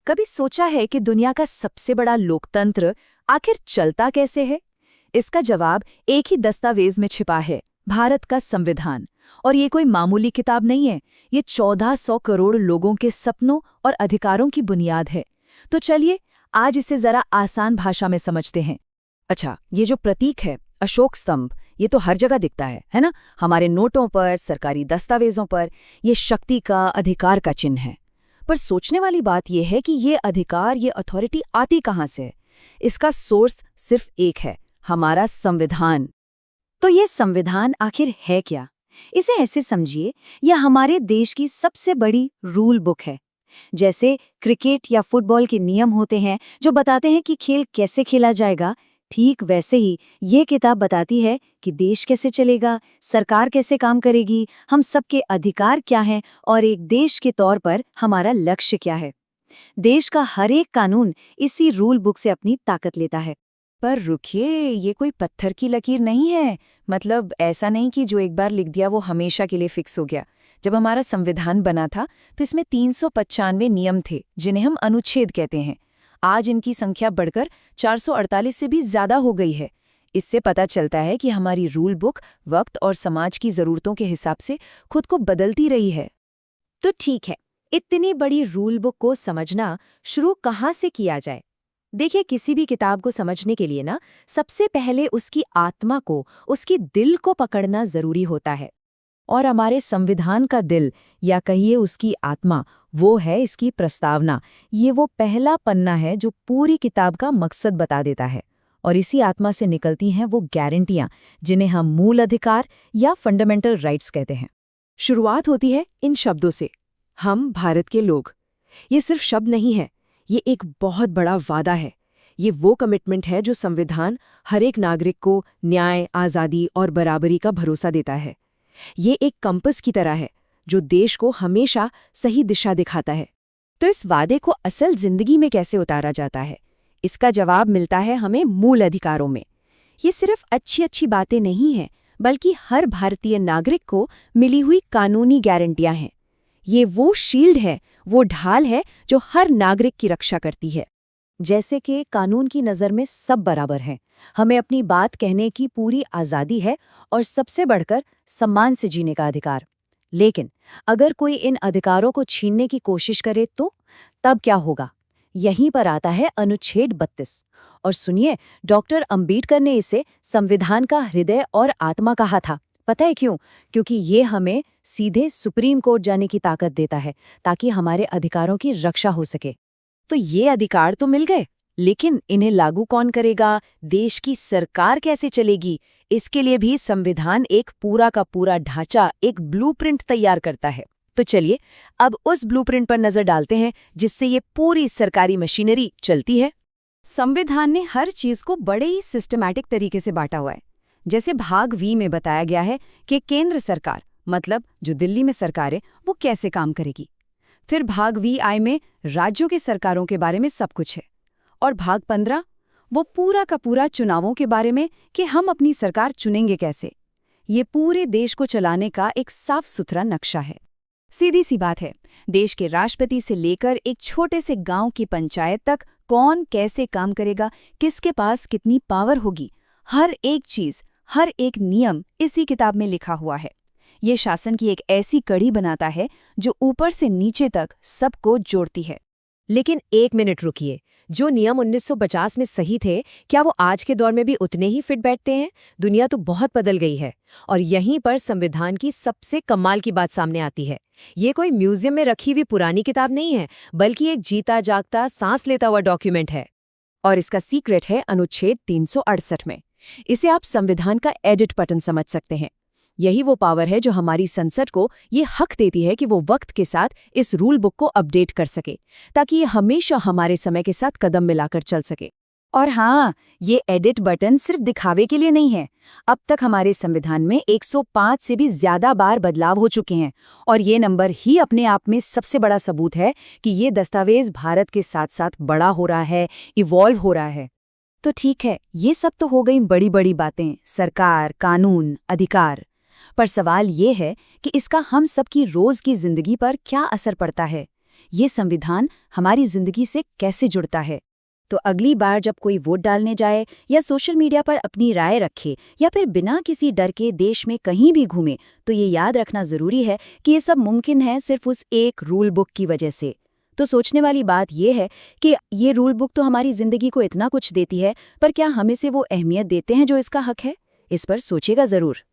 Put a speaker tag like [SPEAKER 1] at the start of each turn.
[SPEAKER 1] कभी सोचा है कि दुनिया का सबसे बड़ा लोकतंत्र आखिर चलता कैसे है? इसका जवाब एक ही दस्तावेज में छिपा है, भारत का संविधान। और ये कोई मामूली किताब नहीं है, ये 1400 करोड़ लोगों के सपनों और अधिकारों की बुनियाद है। तो चलिए आज इसे जरा आसान भाषा में समझते हैं।
[SPEAKER 2] अच्छा, ये जो प्रतीक है अशोक स्तंभ, ये तो हर जगह दिखता है ना? हमारे नोटों पर, सरकारी दस्तावेजों पर। ये शक्ति का, अधिकार का चिन्ह है। पर सोचने वाली बात यह है कि ये अधिकार, ये अथॉरिटी आती कहाँ से है? इसका सोर्स सिर्फ एक है, हमारा संविधान।
[SPEAKER 1] तो ये संविधान आखिर है क्या? इसे ऐसे समझिए, यह हमारे देश की सबसे बड़ी रूल बुक है। जैसे क्रिकेट या फुटबॉल के नियम होते हैं जो बताते हैं कि खेल कैसे खेला जाएगा, ठीक वैसे ही ये किताब बताती है कि देश कैसे चलेगा, सरकार कैसे काम करेगी, हम सबके अधिकार क्या हैं और एक देश के तौर पर हमारा लक्ष्य क्या है। देश का हर एक कानून इसी रूल बुक से अपनी ताकत लेता है।
[SPEAKER 2] पर रुकिए, ये कोई पत्थर की लकीर नहीं है। मतलब ऐसा नहीं कि जो एक बार लिख दिया वो हमेशा के लिए फिक्स हो गया। जब हमारा संविधान बना था तो इसमें 395 नियम थे, जिन्हें हम अनुच्छेद कहते हैं। आज इनकी संख्या बढ़कर 448 से भी ज्यादा हो गई है। इससे पता चलता है कि हमारी रूल बुक वक्त और समाज की जरूरतों के हिसाब से खुद को बदलती रही है।
[SPEAKER 1] तो ठीक है, इतनी बड़ी रूल बुक को समझना शुरू कहाँ से किया जाए? देखिए, किसी भी किताब को समझने के लिए ना सबसे पहले उसकी आत्मा को, उसकी दिल को पकड़ना जरूरी होता है।
[SPEAKER 2] और हमारे संविधान का दिल, या कहिए उसकी आत्मा, वो है इसकी प्रस्तावना। ये वो पहला पन्ना है जो पूरी किताब का मकसद बता देता है। और इसी आत्मा से निकलती हैं वो गारंटियां, जिन्हें हम मूल अधिकार या फंडामेंटल राइट्स कहते हैं।
[SPEAKER 1] शुरुआत होती है इन शब्दों से, हम भारत के लोग। ये सिर्फ शब्द नहीं है, ये एक बहुत बड़ा वादा है। ये वो कमिटमेंट है जो संविधान हर एक नागरिक को न्याय, आज़ादी और बराबरी का भरोसा देता है। ये एक कंपस की तरह है जो देश को हमेशा सही दिशा दिखाता है। तो इस वादे को असल जिंदगी में कैसे उतारा जाता है? इसका जवाब मिलता है हमें मूल अधिकारों में। ये सिर्फ अच्छी अच्छी बातें नहीं हैं, बल्कि हर भारतीय नागरिक को मिली हुई कानूनी गारंटियां हैं। ये वो शील्ड है, वो ढाल है जो हर नागरिक की रक्षा करती है। जैसे कि कानून की नज़र में सब बराबर हैं, हमें अपनी बात कहने की पूरी आज़ादी है और सबसे बढ़कर सम्मान से जीने का अधिकार। लेकिन अगर कोई इन अधिकारों को छीनने की कोशिश करे तो तब क्या होगा? यहीं पर आता है अनुच्छेद 32। और सुनिए, डॉक्टर अंबेडकर ने इसे संविधान का हृदय और आत्मा कहा था। पता है क्यों? क्योंकि ये हमें सीधे सुप्रीम कोर्ट जाने की ताकत देता है, ताकि हमारे अधिकारों की रक्षा हो सके। तो ये अधिकार तो मिल गए, लेकिन इन्हें लागू कौन करेगा? देश की सरकार कैसे चलेगी? इसके लिए भी संविधान एक पूरा का पूरा ढांचा, एक ब्लूप्रिंट तैयार करता है। तो चलिए अब उस ब्लूप्रिंट पर नजर डालते हैं जिससे ये पूरी सरकारी मशीनरी चलती है। संविधान ने हर चीज को बड़े ही सिस्टमैटिक तरीके से बांटा हुआ है। जैसे भाग वी में बताया गया है कि केंद्र सरकार, मतलब जो दिल्ली में सरकार है, वो कैसे काम करेगी। फिर भाग वी आई में राज्यों के सरकारों के बारे में सब कुछ है। और भाग 15 वो पूरा का पूरा चुनावों के बारे में कि हम अपनी सरकार चुनेंगे कैसे। ये पूरे देश को चलाने का एक साफ सुथरा नक्शा है। सीधी सी बात है, देश के राष्ट्रपति से लेकर एक छोटे से गांव की पंचायत तक कौन कैसे काम करेगा, किसके पास कितनी पावर होगी, हर एक चीज, हर एक नियम इसी किताब में लिखा हुआ है। ये शासन की एक ऐसी कड़ी बनाता है जो ऊपर से नीचे तक सबको जोड़ती है। लेकिन एक मिनट रुकिए, जो नियम 1950 में सही थे, क्या वो आज के दौर में भी उतने ही फिट बैठते हैं? दुनिया तो बहुत बदल गई है। और यहीं पर संविधान की सबसे कमाल की बात सामने आती है। ये कोई म्यूजियम में रखी हुई पुरानी किताब नहीं है, बल्कि एक जीता जागता, सांस लेता हुआ डॉक्यूमेंट है। और इसका सीक्रेट है अनुच्छेद 368 में। इसे आप संविधान का एडिट बटन समझ सकते हैं। यही वो पावर है जो हमारी संसद को ये हक देती है कि वो वक्त के साथ इस रूल बुक को अपडेट कर सके, ताकि ये हमेशा हमारे समय के साथ कदम मिलाकर चल सके। और हाँ, ये एडिट बटन सिर्फ दिखावे के लिए नहीं है। अब तक हमारे संविधान में 105 से भी ज्यादा बार बदलाव हो चुके हैं, और ये नंबर ही अपने आप में सबसे बड़ा सबूत है कि ये दस्तावेज भारत के साथ साथ बड़ा हो रहा है, इवॉल्व हो रहा है। तो ठीक है, ये सब तो हो गई बड़ी बड़ी बातें, सरकार, कानून, अधिकार। पर सवाल ये है कि इसका हम सबकी रोज की जिंदगी पर क्या असर पड़ता है।
[SPEAKER 2] ये संविधान हमारी जिंदगी से कैसे जुड़ता है। तो अगली बार जब कोई वोट डालने जाए या सोशल मीडिया पर अपनी राय रखे या फिर बिना किसी डर के देश में कहीं भी घूमे, तो ये याद रखना जरूरी है कि ये सब मुमकिन है सिर्फ उस एक रूल बुक की वजह से। तो सोचने वाली बात यह है कि ये रूल बुक तो हमारी जिंदगी को इतना कुछ देती है, पर क्या हम इसे वो अहमियत देते हैं जो इसका हक है? इस पर सोचिएगा जरूर।